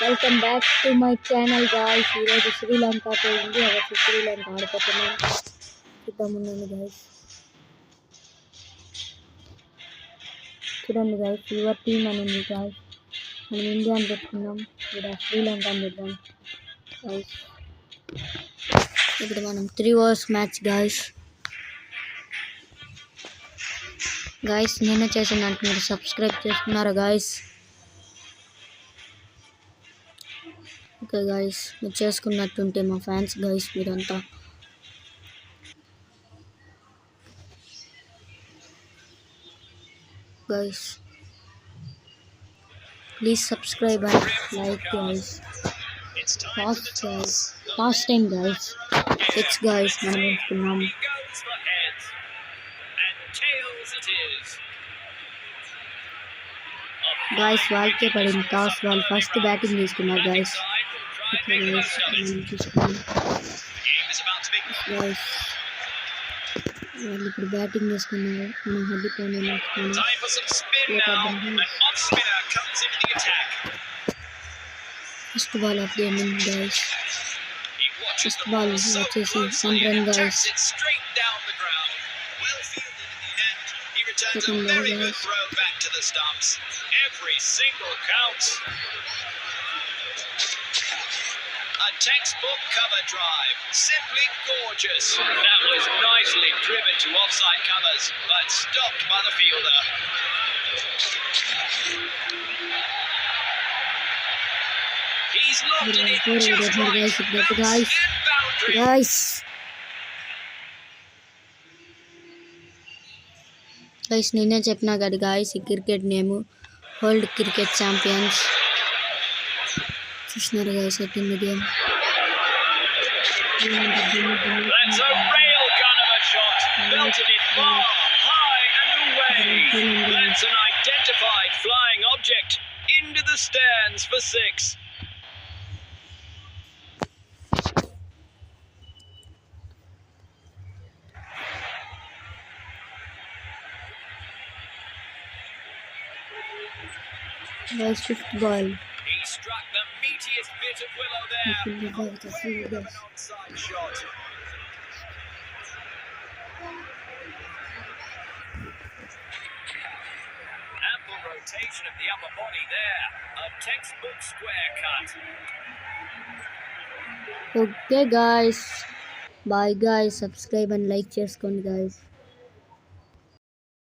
Welcome back to my channel guys. ఈరోజు శ్రీలంకతో India versus Sri Lanka ఆడుతున్నాం. చూద్దామున్నాను గాయ్స్. చూడండి గాయ్స్, యువర్ టీమ్ అని ఉంది గాయ్స్. మనం ఇండియాని పెట్టుకున్నాం, ఇక్కడ శ్రీలంక అని పెడదాం గాయ్స్. ఇప్పుడు మనం 3 ఓవర్స్ మ్యాచ్ గాయ్స్. గాయ్స్ నేనే చేసినట్టు మీరు సబ్స్క్రైబ్ చేసుకున్నారా గాయ్స్? ఓకే గాయ్స్, మీరు చేసుకున్నట్టుంటే మా ఫ్యాన్స్ గాయ్స్ మీరంతా. Guys please subscribe and like guys. Last time guys 6 guys మనం ఎంచుకున్నాం. గాయ్స్ వాళ్ళకే పడింది టాస్. వాళ్ళు ఫస్ట్ బ్యాటింగ్ తీసుకున్నారు గాయ్స్. ఓకే గాయ్స్ మనం చూసుకున్నాం గాయ్స్. వాళ్ళు ఇప్పుడు బ్యాటింగ్ చేసుకున్నారు. మనం హెడ్డిపోయిన first ball of the inning guys. First ball వచ్చేసి 1 run guys. Second ball guys. Every single counts. A textbook cover drive, simply gorgeous. That was nicely driven to offside covers, but stopped by the fielder. He's locked it in just right. Guys, guys నేనే చెప్పినా కదా guys, ఈ cricket name world cricket champions. చూసినారు guys ఎట్టింది game. That's a rail gun of a shot. Belted it far, high and away. That's an identified flying object. Into the stands for 6. Guys, 5th ball. He struck the meatiest bit of willow there. An onside shot. Ample rotation of the upper body there. A textbook square cut. Okay guys, bye guys. Subscribe and like చేసుకోండి guys.